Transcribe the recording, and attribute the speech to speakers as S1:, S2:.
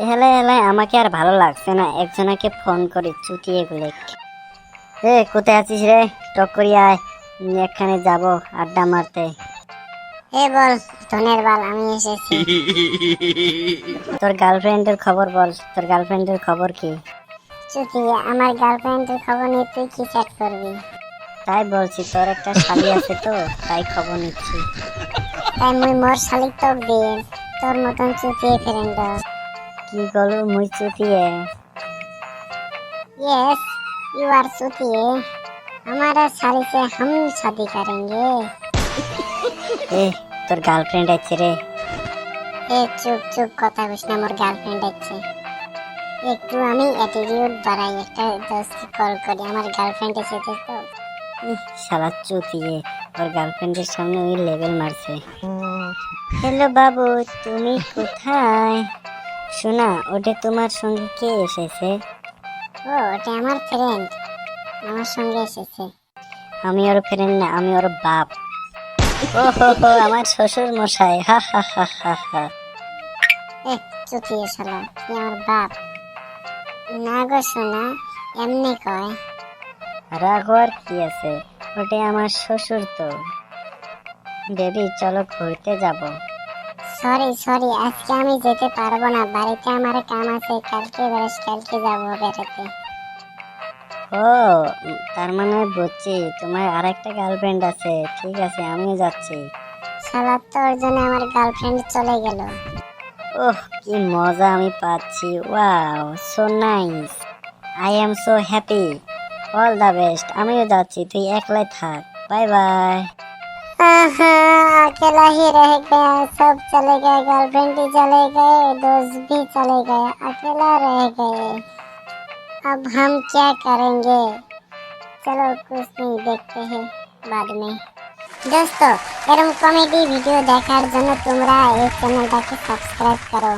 S1: হেলে হেলে আমাকে আর ভালো লাগছে না, একজনকে ফোন করি চুটিয়ে গুলে। কোথায় আছিস রে? টক করি আয়, একখানে যাবো আড্ডা মারতে।
S2: বল ধনের বাল, আমি এসেছি।
S1: তোর গার্লফ্রেন্ডের খবর বল, তোর গার্লফ্রেন্ডের খবর কি?
S2: চুতি, আমার গার্লফ্রেন্ডের খবর নিয়ে তুই কি চ্যাট করবি?
S1: তাই বলছি, তোর একটা শালি আছে তো, তাই খবর নিচ্ছি।
S2: তাই মুই মোর শালিক তোক দিয়ে তোর মতন চুতিয়ে ফ্রেন্ড।
S1: কি গলু মুই চুটিয়ে?
S2: यस यू आर चुतिए, हमारा शादी से हम शादी करेंगे।
S1: তোর গার্লফ্রেন্ড আছে রে?
S2: চুপ চুপ, কথা বলিস না, মোর গার্লফ্রেন্ড আছে। একটু আমি অ্যাটিটিউড বাড়াই, একটা দোস্তকে কল করি, আমার গার্লফ্রেন্ড এসেছে তো।
S1: শালা চুতিয়ে, ওর গার্লফ্রেন্ডের সামনে ওই লেভেল মারছে। হ্যালো বাবু, তুমি কোথায়? শোনা, ওটা তোমার সঙ্গে কে এসেছে?
S2: ও, ওটা আমার ফ্রেন্ড, আমার সঙ্গে এসেছে।
S1: আমি ওর ফ্রেন্ড না, আমি ওর বাপ। ও হো, আমার শ্বশুর মশাই, হা হা হা হা হা।
S2: চুতিয়ে শালা, তুই আমার বাপ না গো সোনা, এমনি কয়।
S1: রাগ আর কি আছে, ওটা আমার শ্বশুর তো। বেবি চলো ঘুরতে যাব।
S2: সরি সরি, আজকে আমি যেতে পারবো না, বাড়িতে আমার কাম আছে, কালকে যাবো বেড়াতে।
S1: ও, তার মানে বুঝছি তোমার আরেকটা গার্লফ্রেন্ড আছে। ঠিক আছে, আমিও যাচ্ছি।
S2: শালা, তোর জন্য আমার গার্লফ্রেন্ড চলে গেল।
S1: ওহ, কি মজা আমি পাচ্ছি। Wow, so nice, I am so happy. All the best. আমিও যাচ্ছি, তুই একলাই থাক। Bye bye.
S2: अकेला ही रह गया, सब चले गए, गर्लफ्रेंड भी चले गए, दोस्त भी चले गए, अकेला रह गए। अब हम क्या करेंगे? चलो कुछ नहीं, देखते हैं बाद में। दोस्तों, এরকম কমেডি ভিডিও দেখার জন্য তোমরা এই চ্যানেলটাকে সাবস্ক্রাইব করো।